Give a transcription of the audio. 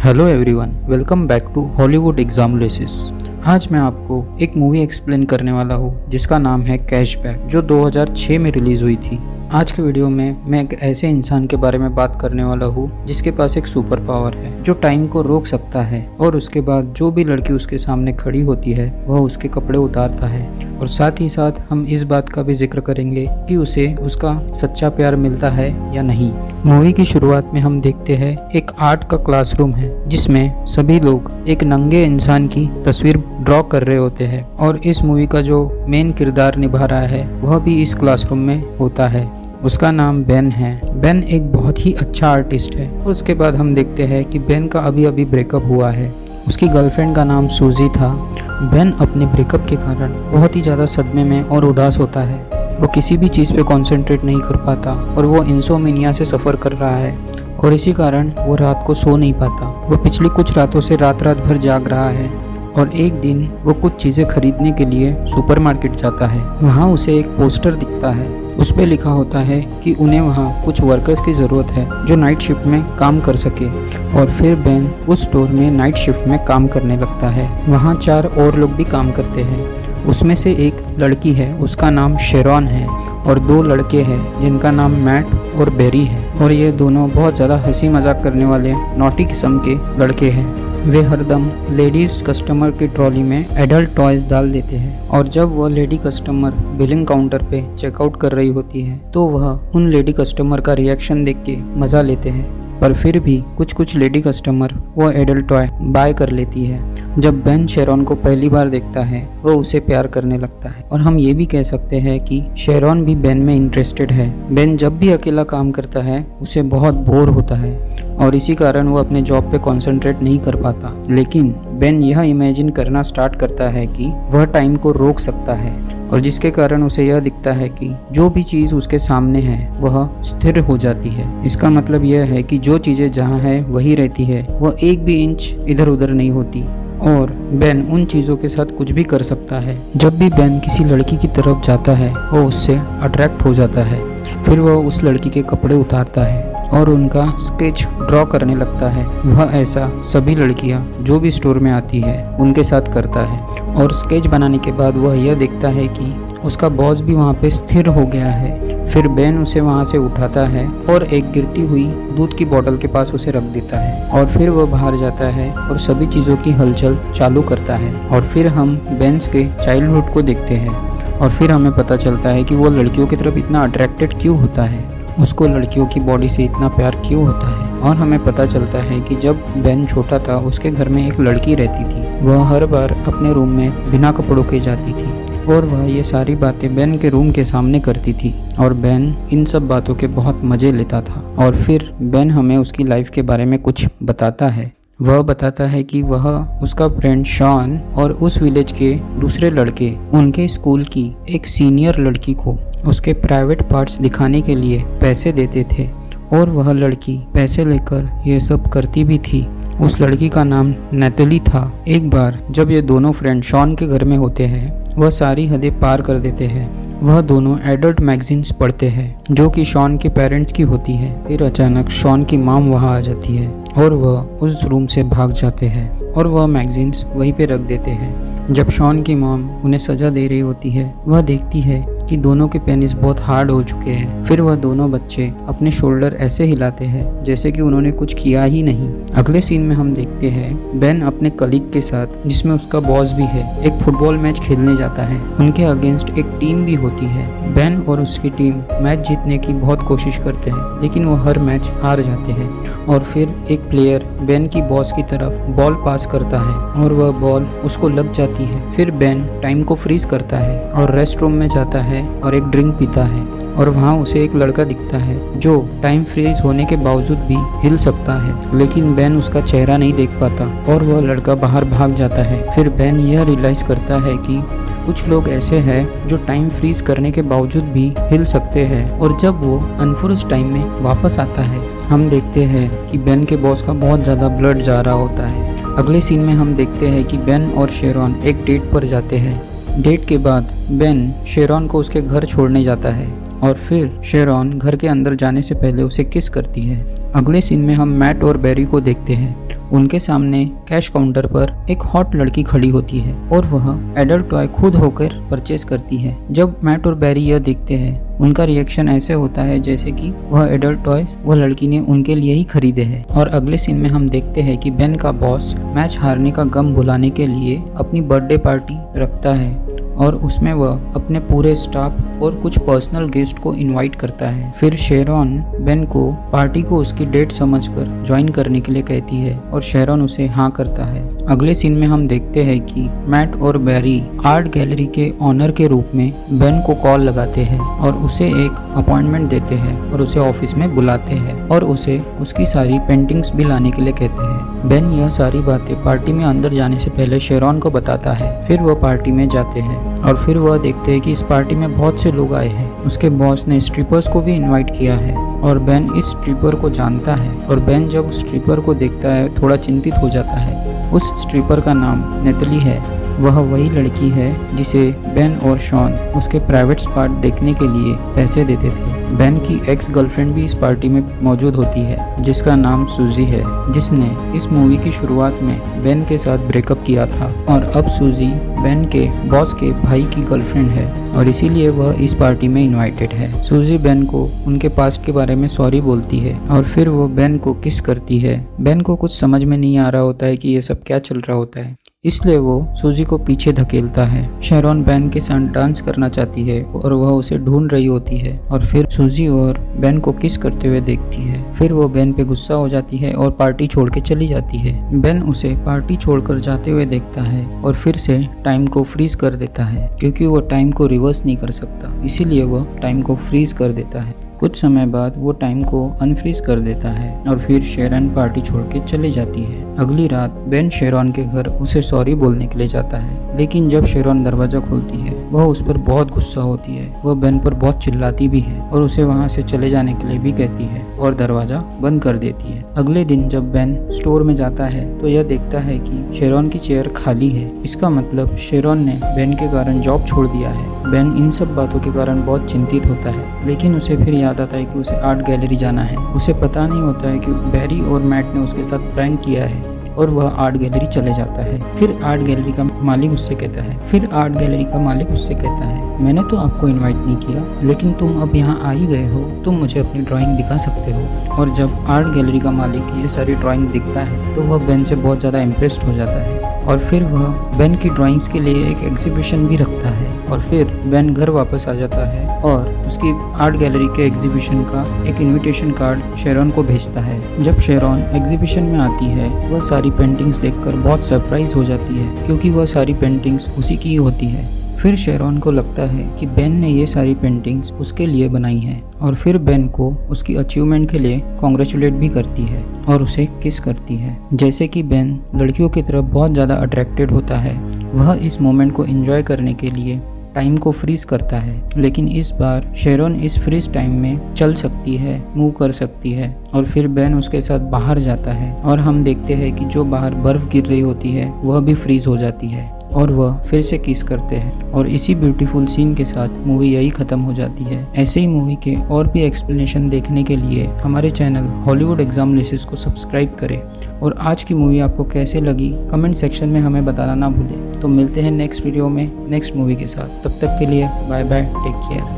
Hello everyone, welcome back to Hollywood एग्जाम्बुलेसिस। आज मैं आपको एक मूवी एक्सप्लेन करने वाला हूँ जिसका नाम है कैशबैक, जो 2006 में रिलीज हुई थी। आज के वीडियो में मैं एक ऐसे इंसान के बारे में बात करने वाला हूँ जिसके पास एक सुपर पावर है जो टाइम को रोक सकता है, और उसके बाद जो भी लड़की उसके सामने खड़ी होती है वह उसके कपड़े उतारता है। और साथ ही साथ हम इस बात का भी जिक्र करेंगे कि उसे उसका सच्चा प्यार मिलता है या नहीं। मूवी की शुरुआत में हम देखते हैं एक आर्ट का क्लासरूम है जिसमें सभी लोग एक नंगे इंसान की तस्वीर ड्रॉ कर रहे होते हैं, और इस मूवी का जो मेन किरदार निभा रहा है वह भी इस क्लासरूम में होता है। उसका नाम बेन है। बेन एक बहुत ही अच्छा आर्टिस्ट है। उसके बाद हम देखते हैं कि बेन का अभी अभी ब्रेकअप हुआ है। उसकी गर्लफ्रेंड का नाम सूजी था। बेन अपने ब्रेकअप के कारण बहुत ही ज़्यादा सदमे में और उदास होता है। वो किसी भी चीज़ पे कंसंट्रेट नहीं कर पाता और वो इंसोमिनिया से सफ़र कर रहा है, और इसी कारण वो रात को सो नहीं पाता। वो पिछली कुछ रातों से रात भर जाग रहा है, और एक दिन वो कुछ चीज़ें खरीदने के लिए सुपरमार्केट जाता है। वहाँ उसे एक पोस्टर दिखता है। उस पे लिखा होता है कि उन्हें वहाँ कुछ वर्कर्स की ज़रूरत है जो नाइट शिफ्ट में काम कर सके, और फिर बेन उस स्टोर में नाइट शिफ्ट में काम करने लगता है। वहाँ 4 और लोग भी काम करते हैं। उसमें से एक लड़की है, उसका नाम शेरॉन है, और 2 लड़के हैं जिनका नाम मैट और बेरी है। और ये दोनों बहुत ज़्यादा हंसी मजाक करने वाले नॉटी किस्म के लड़के हैं। वे हरदम लेडीज़ कस्टमर की ट्रॉली में एडल्ट टॉयज डाल देते हैं, और जब वह लेडी कस्टमर बिलिंग काउंटर पे चेकआउट कर रही होती है तो वह उन लेडी कस्टमर का रिएक्शन देख के मज़ा लेते हैं। पर फिर भी कुछ लेडी कस्टमर वो एडल्ट टॉय बाय कर लेती है। जब बेन शेरॉन को पहली बार देखता है वो उसे प्यार करने लगता है, और हम ये भी कह सकते हैं कि शेरॉन भी बेन में इंटरेस्टेड है। बेन जब भी अकेला काम करता है उसे बहुत बोर होता है, और इसी कारण वो अपने जॉब पे कंसंट्रेट नहीं कर पाता। लेकिन बेन यह इमेजिन करना स्टार्ट करता है कि वह टाइम को रोक सकता है, और जिसके कारण उसे यह दिखता है कि जो भी चीज़ उसके सामने है वह स्थिर हो जाती है। इसका मतलब यह है कि जो चीज़ें जहाँ है वही रहती है, वह एक भी इंच इधर उधर नहीं होती, और बेन उन चीज़ों के साथ कुछ भी कर सकता है। जब भी बेन किसी लड़की की तरफ जाता है वो उससे अट्रैक्ट हो जाता है। फिर वह उस लड़की के कपड़े उतारता है और उनका स्केच ड्रॉ करने लगता है। वह ऐसा सभी लड़कियां जो भी स्टोर में आती है उनके साथ करता है, और स्केच बनाने के बाद वह यह देखता है कि उसका बॉस भी वहाँ पे स्थिर हो गया है। फिर बेन उसे वहाँ से उठाता है और एक गिरती हुई दूध की बोतल के पास उसे रख देता है, और फिर वह बाहर जाता है और सभी चीज़ों की हलचल चालू करता है। और फिर हम बेन्स के चाइल्डहुड को देखते हैं, और फिर हमें पता चलता है कि वो लड़कियों की तरफ इतना अट्रैक्टेड क्यों होता है, उसको लड़कियों की बॉडी से इतना प्यार क्यों होता है। और हमें पता चलता है कि जब बेन छोटा था उसके घर में एक लड़की रहती थी। वह हर बार अपने रूम में बिना कपड़ों के जाती थी, और वह ये सारी बातें बेन के रूम के सामने करती थी, और बेन इन सब बातों के बहुत मज़े लेता था। और फिर बेन हमें उसकी लाइफ के बारे में कुछ बताता है। वह बताता है कि वह उसका फ्रेंड शॉन और उस विलेज के दूसरे लड़के उनके स्कूल की एक सीनियर लड़की को उसके प्राइवेट पार्ट्स दिखाने के लिए पैसे देते थे, और वह लड़की पैसे लेकर ये सब करती भी थी। उस लड़की का नाम नेतली था। एक बार जब ये दोनों फ्रेंड शॉन के घर में होते हैं वह सारी हदें पार कर देते हैं। वह दोनों एडल्ट मैगजीन्स पढ़ते हैं जो कि शॉन के पेरेंट्स की होती है। फिर अचानक शॉन की मॉम वहाँ आ जाती है और वह उस रूम से भाग जाते हैं, और वह मैगजीन्स वहीं पे रख देते हैं। जब शॉन की मॉम उन्हें सजा दे रही होती है वह देखती है कि दोनों के पेनिस बहुत हार्ड हो चुके हैं। फिर वह दोनों बच्चे अपने शोल्डर ऐसे हिलाते हैं जैसे कि उन्होंने कुछ किया ही नहीं। अगले सीन में हम देखते हैं बेन अपने कलीग के साथ, जिसमें उसका बॉस भी है, एक फुटबॉल मैच खेलने जाता है। उनके अगेंस्ट एक टीम भी होती है। बेन और उसकी टीम मैच जीतने की बहुत कोशिश करते हैं, लेकिन वो हर मैच हार जाते हैं। और फिर एक प्लेयर बेन की बॉस की तरफ बॉल पास करता है और वह बॉल उसको लग जाती है। फिर बेन टाइम को फ्रीज करता है और रेस्ट रूम में जाता है और एक ड्रिंक पीता है, और वहाँ उसे एक लड़का दिखता है जो टाइम फ्रीज होने के बावजूद भी हिल सकता है। लेकिन बेन उसका चेहरा नहीं देख पाता और वह लड़का बाहर भाग जाता है। फिर बेन यह रियलाइज करता है कि कुछ लोग ऐसे हैं जो टाइम फ्रीज करने के बावजूद भी हिल सकते हैं, और जब वो अनफ्रोज टाइम में वापस आता है हम देखते हैं कि बेन के बॉस का बहुत ज़्यादा ब्लड जा रहा होता है। अगले सीन में हम देखते हैं कि बेन और शेरॉन एक डेट पर जाते हैं। डेट के बाद बेन शेरॉन को उसके घर छोड़ने जाता है, और फिर शेरॉन घर के अंदर जाने से पहले उसे किस करती है। अगले सीन में हम मैट और बेरी को देखते हैं। उनके सामने कैश काउंटर पर एक हॉट लड़की खड़ी होती है और वह एडल्ट टॉय खुद होकर परचेस करती है। जब मैट और बैरी यह देखते हैं, उनका रिएक्शन ऐसे होता है जैसे कि वह एडल्ट टॉयज वह लड़की ने उनके लिए ही खरीदे हैं। और अगले सीन में हम देखते हैं कि बेन का बॉस मैच हारने का गम भुलाने के लिए अपनी बर्थडे पार्टी रखता है और उसमें वह अपने पूरे स्टाफ और कुछ पर्सनल गेस्ट को इनवाइट करता है। फिर शेरॉन बेन को पार्टी को उसकी डेट समझकर ज्वाइन करने के लिए कहती है और शेरॉन उसे हाँ करता है। अगले सीन में हम देखते हैं कि मैट और बैरी आर्ट गैलरी के ऑनर के रूप में बेन को कॉल लगाते हैं और उसे एक अपॉइंटमेंट देते हैं और उसे ऑफिस में बुलाते हैं और उसे उसकी सारी पेंटिंग्स भी लाने के लिए कहते हैं। बेन यह सारी बातें पार्टी में अंदर जाने से पहले शेरॉन को बताता है। फिर वह पार्टी में जाते हैं और फिर वह देखते हैं कि इस पार्टी में बहुत से लोग आए हैं। उसके बॉस ने स्ट्रिपर्स को भी इनवाइट किया है और बेन इस स्ट्रिपर को जानता है और बेन जब स्ट्रिपर को देखता है थोड़ा चिंतित हो जाता है। उस स्ट्रिपर का नाम नेतली है। वह वही लड़की है जिसे बेन और शॉन उसके प्राइवेट स्पॉट देखने के लिए पैसे देते थे। बेन की एक्स गर्लफ्रेंड भी इस पार्टी में मौजूद होती है जिसका नाम सूजी है, जिसने इस मूवी की शुरुआत में बेन के साथ ब्रेकअप किया था और अब सूजी बेन के बॉस के भाई की गर्लफ्रेंड है और इसीलिए वह इस पार्टी में इनवाइटेड है। सूजी बेन को उनके पास्ट के बारे में सॉरी बोलती है और फिर वो बेन को किस करती है। बेन को कुछ समझ में नहीं आ रहा होता है कि ये सब क्या चल रहा होता है, इसलिए वो सूजी को पीछे धकेलता है। शेरॉन बेन के साथ डांस करना चाहती है और वह उसे ढूंढ रही होती है और फिर सूजी और बेन को किस करते हुए देखती है। फिर वो बेन पे गुस्सा हो जाती है और पार्टी छोड़ के चली जाती है। बेन उसे पार्टी छोड़कर जाते हुए देखता है और फिर से टाइम को फ्रीज कर देता है क्योंकि वो टाइम को रिवर्स नहीं कर सकता, इसीलिए वह टाइम को फ्रीज कर देता है। कुछ समय बाद वो टाइम को अनफ्रीज कर देता है और फिर शेरॉन पार्टी छोड़ के चली जाती है। अगली रात बेन शेरॉन के घर उसे सॉरी बोलने के लिए जाता है, लेकिन जब शेरॉन दरवाजा खोलती है वह उस पर बहुत गुस्सा होती है। वह बेन पर बहुत चिल्लाती भी है और उसे वहां से चले जाने के लिए भी कहती है और दरवाजा बंद कर देती है। अगले दिन जब बेन स्टोर में जाता है तो यह देखता है कि शेरॉन की चेयर खाली है। इसका मतलब शेरॉन ने बेन के कारण जॉब छोड़ दिया है। बेन इन सब बातों के कारण बहुत चिंतित होता है, लेकिन उसे फिर याद आता है कि उसे आर्ट गैलरी जाना है। उसे पता नहीं होता है कि बैरी और मैट ने उसके साथ प्रैंक किया है और वह आर्ट गैलरी चले जाता है। फिर आर्ट गैलरी का मालिक उससे कहता है मैंने तो आपको इनवाइट नहीं किया, लेकिन तुम अब यहाँ आ ही गए हो, तुम मुझे अपनी ड्राइंग दिखा सकते हो। और जब आर्ट गैलरी का मालिक ये सारी ड्राइंग दिखता है तो वह बेन से बहुत ज़्यादा इम्प्रेस्ड हो जाता है और फिर वह बेन की ड्राइंग्स के लिए एक एग्जीबिशन भी रखता है। और फिर बेन घर वापस आ जाता है और उसकी आर्ट गैलरी के एग्जीबिशन का एक इनविटेशन कार्ड शेरॉन को भेजता है। जब शेरॉन एग्जीबिशन में आती है वह सारी पेंटिंग्स देखकर बहुत सरप्राइज हो जाती है क्योंकि वह सारी पेंटिंग्स उसी की होती है। फिर शेरॉन को लगता है कि बेन ने ये सारी पेंटिंग्स उसके लिए बनाई हैं और फिर बेन को उसकी अचीवमेंट के लिए कॉन्ग्रेचुलेट भी करती है और उसे किस करती है। जैसे कि बेन लड़कियों की तरफ बहुत ज़्यादा अट्रैक्टेड होता है, वह इस मोमेंट को एंजॉय करने के लिए टाइम को फ्रीज करता है। लेकिन इस बार शेरॉन इस फ्रीज टाइम में चल सकती है, मूव कर सकती है और फिर बेन उसके साथ बाहर जाता है और हम देखते हैं कि जो बाहर बर्फ गिर रही होती है वह भी फ्रीज हो जाती है और वह फिर से किस करते हैं और इसी ब्यूटीफुल सीन के साथ मूवी यही खत्म हो जाती है। ऐसे ही मूवी के और भी एक्सप्लेनेशन देखने के लिए हमारे चैनल हॉलीवुड एग्जाम्पल्स को सब्सक्राइब करें और आज की मूवी आपको कैसे लगी कमेंट सेक्शन में हमें बताना ना भूलें। तो मिलते हैं नेक्स्ट वीडियो में नेक्स्ट मूवी के साथ। तब तक के लिए बाय बाय, टेक केयर।